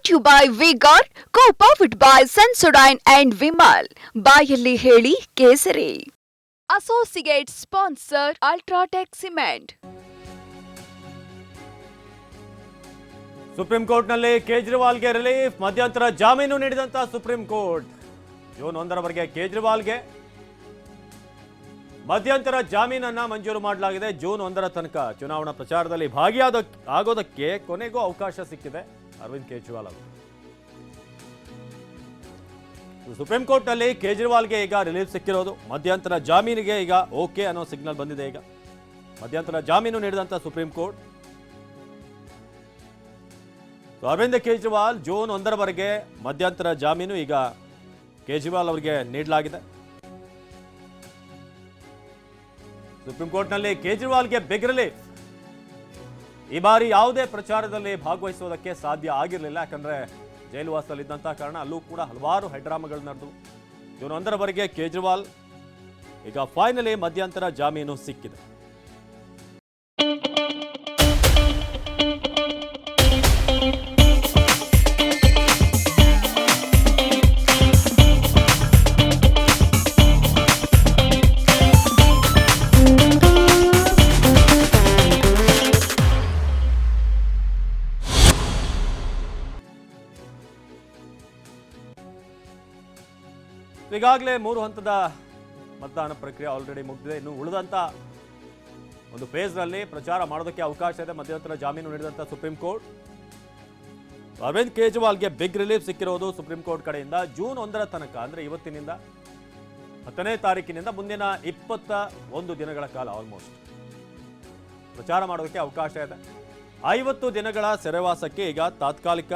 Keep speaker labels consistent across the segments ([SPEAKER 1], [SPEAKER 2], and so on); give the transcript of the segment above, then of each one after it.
[SPEAKER 1] brought to you by Vigor, co-powered by Sensodyne and Vimal. ಬಾಯಲ್ಲಿ ಹೇಳಿ ಕೇಸರಿ. Associate sponsor Ultratech Cement.
[SPEAKER 2] Supreme ಕೋರ್ಟ್ನಲ್ಲಿ ಕೇಜ್ರಿವಾಲ್ಗೆ relief, ಮಧ್ಯಂತರ ಜಾಮೀನು ನೀಡಿದಂತ ಸುಪ್ರೀಂ ಕೋರ್ಟ್. ಜೂನ್ 1ರವರೆಗೆ ಕೇಜ್ರಿವಾಲ್ಗೆ ಮಧ್ಯಂತರ ಜಾಮೀನನ್ನ ಮಂಜೂರು ಮಾಡಲಾಗಿದೆ. ಜೂನ್ 1ರ ತನಕ ಚುನಾವಣಾ ಪ್ರಚಾರದಲ್ಲಿ ಭಾಗಿಯಾಗೋದಕ್ಕೆ ಕೊನೆಗೂ ಅವಕಾಶ ಸಿಕ್ಕಿದೆ ಅರವಿಂದ್ ಕೇಜ್ರಿವಾಲ್ ಅವರು. ಸುಪ್ರೀಂ ಕೋರ್ಟ್ನಲ್ಲಿ ಕೇಜ್ರಿವಾಲ್ಗೆ ಈಗ ರಿಲೀಫ್ ಸಿಕ್ಕಿರೋದು, ಮಧ್ಯಂತರ ಜಾಮೀನಿಗೆ ಈಗ ಓಕೆ ಅನ್ನೋ ಸಿಗ್ನಲ್ ಬಂದಿದೆ. ಈಗ ಮಧ್ಯಂತರ ಜಾಮೀನು ನೀಡಿದಂತ supreme court Arvind Kejriwal June 1ರವರೆಗೆ ಮಧ್ಯಂತರ ಜಾಮೀನು ಈಗ ಕೇಜ್ರಿವಾಲ್ ಅವರಿಗೆ ನೀಡಲಾಗಿದೆ. ಸುಪ್ರೀಂ ಕೋರ್ಟ್ನಲ್ಲಿ ಕೇಜ್ರಿವಾಲ್ಗೆ ಬಿಗ್ ರಿಲೀಫ್. ಈ ಬಾರಿ ಯಾವುದೇ ಪ್ರಚಾರದಲ್ಲಿ ಭಾಗವಹಿಸುವುದಕ್ಕೆ ಸಾಧ್ಯ ಆಗಿರಲಿಲ್ಲ, ಯಾಕಂದ್ರೆ ಜೈಲುವಾಸದಲ್ಲಿದ್ದಂತಹ ಕಾರಣ ಅಲ್ಲೂ ಕೂಡ ಹಲವಾರು ಹೆಡ್ರಾಮಗಳು ನಡೆದವು. ಜೂನ್ 1ರವರೆಗೆ ಕೇಜ್ರಿವಾಲ್ ಈಗ ಫೈನಲಿ ಮಧ್ಯಂತರ ಜಾಮೀನು ಸಿಕ್ಕಿದೆ. ಈಗಾಗಲೇ 3 ಹಂತದ ಮತದಾನ ಪ್ರಕ್ರಿಯೆ ಆಲ್ರೆಡಿ ಮುಗಿದಿದೆ. ಇನ್ನು ಉಳಿದಂತ ಒಂದು ಫೇಸ್ನಲ್ಲಿ ಪ್ರಚಾರ ಮಾಡೋದಕ್ಕೆ ಅವಕಾಶ ಇದೆ. ಮಧ್ಯಂತರ ಜಾಮೀನು ನೀಡಿದಂತ ಸುಪ್ರೀಂ ಕೋರ್ಟ್ ಅರವಿಂದ್ ಕೇಜ್ರಿವಾಲ್ಗೆ ಬಿಗ್ ರಿಲೀಫ್ ಸಿಕ್ಕಿರೋದು ಸುಪ್ರೀಂ ಕೋರ್ಟ್ ಕಡೆಯಿಂದ. ಜೂನ್ 1ರ ತನಕ ಅಂದ್ರೆ ಇವತ್ತಿನಿಂದ 10ನೇ ತಾರೀಕಿನಿಂದ ಮುಂದಿನ 21 ದಿನಗಳ ಕಾಲ ಆಲ್ಮೋಸ್ಟ್ ಪ್ರಚಾರ ಮಾಡೋದಕ್ಕೆ ಅವಕಾಶ ಇದೆ. 50 ದಿನಗಳ ಸೆರೆವಾಸಕ್ಕೆ ಈಗ ತಾತ್ಕಾಲಿಕ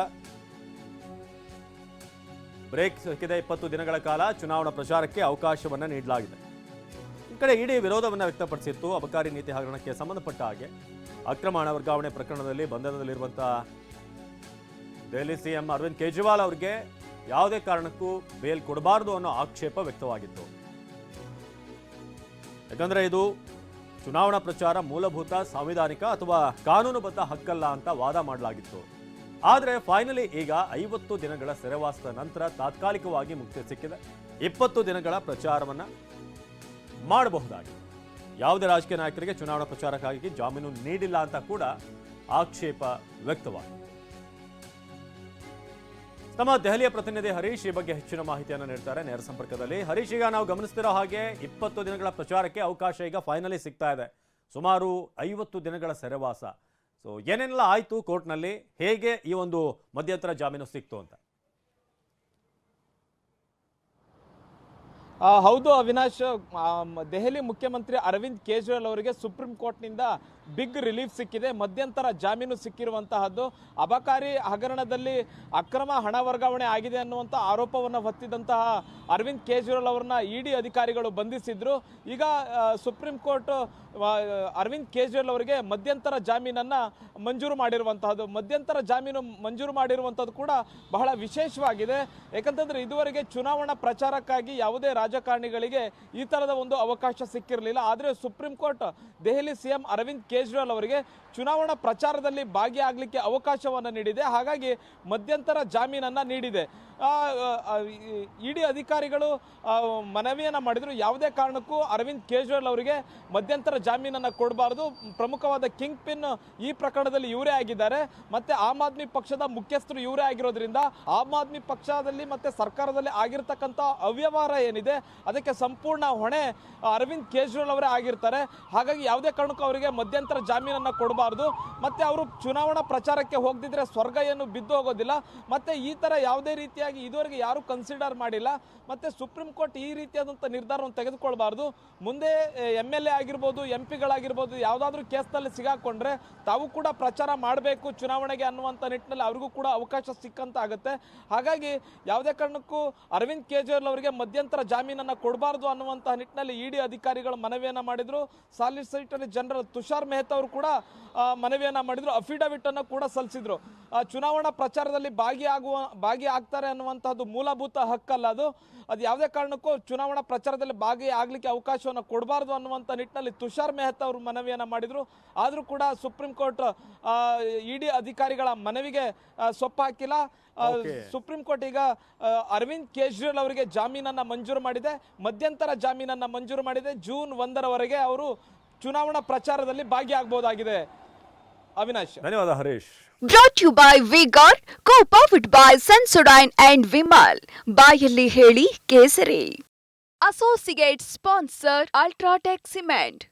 [SPEAKER 2] ಬ್ರೇಕ್ ಸಿಕ್ಕಿದೆ. 20 ದಿನಗಳ ಕಾಲ ಚುನಾವಣಾ ಪ್ರಚಾರಕ್ಕೆ ಅವಕಾಶವನ್ನು ನೀಡಲಾಗಿದೆ. ಈ ಕಡೆ ಇಡೀ ವಿರೋಧವನ್ನು ವ್ಯಕ್ತಪಡಿಸಿತ್ತು. ಅಬಕಾರಿ ನೀತಿ ಹಗರಣಕ್ಕೆ ಸಂಬಂಧಪಟ್ಟ ಹಾಗೆ ಅಕ್ರಮ ಹಣ ವರ್ಗಾವಣೆ ಪ್ರಕರಣದಲ್ಲಿ ಬಂಧನದಲ್ಲಿರುವಂತಹ ದೆಹಲಿ ಸಿಎಂ ಅರವಿಂದ್ ಕೇಜ್ರಿವಾಲ್ ಅವರಿಗೆ ಯಾವುದೇ ಕಾರಣಕ್ಕೂ ಬೇಲ್ ಕೊಡಬಾರದು ಅನ್ನೋ ಆಕ್ಷೇಪ ವ್ಯಕ್ತವಾಗಿತ್ತು. ಯಾಕಂದ್ರೆ ಇದು ಚುನಾವಣಾ ಪ್ರಚಾರ ಮೂಲಭೂತ ಸಾಂವಿಧಾನಿಕ ಅಥವಾ ಕಾನೂನುಬದ್ಧ ಹಕ್ಕಲ್ಲ ಅಂತ ವಾದ ಮಾಡಲಾಗಿತ್ತು. ಆದರೆ ಫೈನಲಿ ಈಗ 50 ದಿನಗಳ ಸೆರೆವಾಸದ ನಂತರ ತಾತ್ಕಾಲಿಕವಾಗಿ ಮುಕ್ತಿ ಸಿಕ್ಕಿದೆ. 20 ದಿನಗಳ ಪ್ರಚಾರವನ್ನ ಮಾಡಬಹುದಾಗಿದೆ. ಯಾವುದೇ ರಾಜಕೀಯ ನಾಯಕರಿಗೆ ಚುನಾವಣಾ ಪ್ರಚಾರಕ್ಕಾಗಿ ಜಾಮೀನು ನೀಡಿಲ್ಲ ಅಂತ ಕೂಡ ಆಕ್ಷೇಪ ವ್ಯಕ್ತವಾಗಿದೆ. ನಮ್ಮ ದೆಹಲಿಯ ಪ್ರತಿನಿಧಿ ಹರೀಶ್ ಈ ಬಗ್ಗೆ ಹೆಚ್ಚಿನ ಮಾಹಿತಿಯನ್ನು ನೀಡ್ತಾರೆ ನೇರ ಸಂಪರ್ಕದಲ್ಲಿ. ಹರೀಶ್, ಈಗ ನಾವು ಗಮನಿಸ್ತಿರೋ ಹಾಗೆ 20 ದಿನಗಳ ಪ್ರಚಾರಕ್ಕೆ ಅವಕಾಶ ಈಗ ಫೈನಲಿ ಸಿಗ್ತಾ ಇದೆ. ಸುಮಾರು 50 ದಿನಗಳ ಸೆರೆವಾಸ. ಸೊ ಏನೆಲ್ಲ ಆಯ್ತು ಕೋರ್ಟ್ನಲ್ಲಿ, ಹೇಗೆ ಈ ಒಂದು ಮಧ್ಯಂತರ ಜಾಮೀನು ಸಿಕ್ತು ಅಂತ?
[SPEAKER 3] ಹೌದು ಅವಿನಾಶ್, ದೆಹಲಿ ಮುಖ್ಯಮಂತ್ರಿ ಅರವಿಂದ್ ಕೇಜ್ರಿವಾಲ್ ಅವರಿಗೆ ಸುಪ್ರೀಂ ಕೋರ್ಟ್ನಿಂದ ಬಿಗ್ ರಿಲೀಫ್ ಸಿಕ್ಕಿದೆ. ಮಧ್ಯಂತರ ಜಾಮೀನು ಸಿಕ್ಕಿರುವಂತಹದ್ದು. ಅಬಕಾರಿ ಹಗರಣದಲ್ಲಿ ಅಕ್ರಮ ಹಣ ವರ್ಗಾವಣೆ ಆಗಿದೆ ಅನ್ನುವಂಥ ಆರೋಪವನ್ನು ಹೊತ್ತಿದಂತಹ ಅರವಿಂದ್ ಕೇಜ್ರಿವಾಲ್ ಅವರನ್ನ ಇಡಿ ಅಧಿಕಾರಿಗಳು ಬಂಧಿಸಿದ್ರು. ಈಗ ಸುಪ್ರೀಂ ಕೋರ್ಟ್ ಅರವಿಂದ್ ಕೇಜ್ರಿವಾಲ್ ಅವರಿಗೆ ಮಧ್ಯಂತರ ಜಾಮೀನನ್ನು ಮಂಜೂರು ಮಾಡಿರುವಂತಹದ್ದು. ಮಧ್ಯಂತರ ಜಾಮೀನು ಮಂಜೂರು ಮಾಡಿರುವಂಥದ್ದು ಕೂಡ ಬಹಳ ವಿಶೇಷವಾಗಿದೆ. ಯಾಕಂತಂದ್ರೆ ಇದುವರೆಗೆ ಚುನಾವಣಾ ಪ್ರಚಾರಕ್ಕಾಗಿ ಯಾವುದೇ ರಾಜಕಾರಣಿಗಳಿಗೆ ಈ ತರದ ಒಂದು ಅವಕಾಶ ಸಿಕ್ಕಿರಲಿಲ್ಲ. ಆದರೆ Supreme Court Delhi CM Arvind Kejriwal ಅವರಿಗೆ ಚುನಾವಣಾ ಪ್ರಚಾರದಲ್ಲಿ ಭಾಗಿಯಾಗಲಿಕ್ಕೆ ಅವಕಾಶವನ್ನು ನೀಡಿದೆ. ಹಾಗಾಗಿ ಮಧ್ಯಂತರ ಜಾಮೀನನ್ನು ನೀಡಿದೆ. ಇಡಿ ಅಧಿಕಾರಿಗಳು ಮನವಿಯನ್ನು ಮಾಡಿದ್ರು, ಯಾವುದೇ ಕಾರಣಕ್ಕೂ ಅರವಿಂದ್ ಕೇಜ್ರಿವಾಲ್ ಅವರಿಗೆ ಮಧ್ಯಂತರ ಜಾಮೀನನ್ನು ಕೊಡಬಾರದು. ಪ್ರಮುಖವಾದ ಕಿಂಗ್ ಪಿನ್ ಈ ಪ್ರಕರಣದಲ್ಲಿ ಇವರೇ ಆಗಿದ್ದಾರೆ. ಮತ್ತೆ ಆಮ್ ಆದ್ಮಿ ಪಕ್ಷದ ಮುಖ್ಯಸ್ಥರು ಇವರೇ ಆಗಿರೋದ್ರಿಂದ ಆಮ್ ಆದ್ಮಿ ಪಕ್ಷದಲ್ಲಿ ಮತ್ತೆ ಸರ್ಕಾರದಲ್ಲಿ ಆಗಿರ್ತಕ್ಕಂಥ ಅವ್ಯವಹಾರ ಏನಿದೆ ಅದಕ್ಕೆ ಸಂಪೂರ್ಣ ಹೊಣೆ ಅರವಿಂದ್ ಕೇಜ್ರಿವಾಲ್ ಅವರೇ ಆಗಿರ್ತಾರೆ. ಹಾಗಾಗಿ ಯಾವುದೇ ಕಾರಣಕ್ಕೂ ಅವರಿಗೆ ಮಧ್ಯಂತರ ಜಾಮೀನನ್ನು ಕೊಡಬಾರ್ದು. ಮತ್ತೆ ಅವರು ಚುನಾವಣಾ ಪ್ರಚಾರಕ್ಕೆ ಹೋಗದಿದ್ರೆ ಸ್ವರ್ಗ ಏನು ಬಿದ್ದು ಹೋಗೋದಿಲ್ಲ. ಮತ್ತೆ ಈ ತರ ಯಾವುದೇ ರೀತಿಯಾಗಿ ಇದುವರೆಗೆ ಯಾರು ಕನ್ಸಿಡರ್ ಮಾಡಿಲ್ಲ. ಮತ್ತೆ ಸುಪ್ರೀಂ ಕೋರ್ಟ್ ಈ ರೀತಿಯಾದಂಥ ನಿರ್ಧಾರವನ್ನು ತೆಗೆದುಕೊಳ್ಬಾರ್ದು. ಮುಂದೆ MLA ಆಗಿರ್ಬೋದು, MP ಗಳಾಗಿರ್ಬೋದು, ಯಾವುದಾದ್ರೂ ಕೇಸ್ನಲ್ಲಿ ಸಿಗಾಕೊಂಡ್ರೆ ತಾವು ಕೂಡ ಪ್ರಚಾರ ಮಾಡಬೇಕು ಚುನಾವಣೆಗೆ ಅನ್ನುವಂಥ ನಿಟ್ಟಿನಲ್ಲಿ ಅವ್ರಿಗೂ ಕೂಡ ಅವಕಾಶ ಸಿಕ್ಕಂತ ಆಗುತ್ತೆ. ಹಾಗಾಗಿ ಯಾವುದೇ ಕಾರಣಕ್ಕೂ ಅರವಿಂದ್ ಕೇಜ್ರಿವಾಲ್ ಅವರಿಗೆ ಮಧ್ಯಂತರ ಜಾಮೀನನ್ನು ಕೊಡಬಾರ್ದು ಅನ್ನುವಂಥ ನಿಟ್ಟಿನಲ್ಲಿ ಇಡಿ ಅಧಿಕಾರಿಗಳು ಮನವಿಯನ್ನು ಮಾಡಿದ್ರು. ಸಾಲಿಸಿಟರ್ ಜನರಲ್ ತುಷಾರ್ ಮೆಹ್ತಾ ಅವರು ಕೂಡ ಮನವಿಯನ್ನ ಮಾಡಿದ್ರು, ಅಫಿಡವಿಟ್ ಅನ್ನು ಕೂಡ ಸಲ್ಲಿಸಿದ್ರು. ಚುನಾವಣಾ ಪ್ರಚಾರದಲ್ಲಿ ಭಾಗಿಯಾಗ್ತಾರೆ ಅನ್ನುವಂತಹದ್ದು ಮೂಲಭೂತ ಹಕ್ಕಲ್ಲ, ಅದು ಯಾವುದೇ ಕಾರಣಕ್ಕೂ ಚುನಾವಣಾ ಪ್ರಚಾರದಲ್ಲಿ ಭಾಗಿಯಾಗಲಿಕ್ಕೆ ಅವಕಾಶವನ್ನು ಕೊಡಬಾರ್ದು ಅನ್ನುವಂಥ ನಿಟ್ಟಿನಲ್ಲಿ ತುಷಾರ್ ಮೆಹ್ತಾ ಅವರು ಮನವಿಯನ್ನ ಮಾಡಿದ್ರು. ಆದರೂ ಕೂಡ ಸುಪ್ರೀಂ ಕೋರ್ಟ್ ಇಡಿ ಅಧಿಕಾರಿಗಳ ಮನವಿಗೆ ಸೊಪ್ಪು ಹಾಕಿಲ್ಲ. ಸುಪ್ರೀಂ ಕೋರ್ಟ್ ಈಗ ಅರವಿಂದ್ ಕೇಜ್ರಿವಾಲ್ ಅವರಿಗೆ ಜಾಮೀನನ್ನ ಮಂಜೂರು ಮಾಡಿದೆ, ಮಧ್ಯಂತರ ಜಾಮೀನನ್ನ ಮಂಜೂರು ಮಾಡಿದೆ. ಜೂನ್ 1ರವರೆಗೆ ಅವರು ಚುನಾವಣಾ ಪ್ರಚಾರದಲ್ಲಿ ಭಾಗಿಯಾಗಬಹುದಾಗಿದೆ. ಅವಿನಾಶ್,
[SPEAKER 2] ಧನ್ಯವಾದ Harish.
[SPEAKER 1] Brought to you by Vigor, co-powered by Sensodyne and Vimal. ಬಾಯಲ್ಲಿ ಹೇಳಿ ಕೇಸರಿ. Associate sponsor UltraTech cement.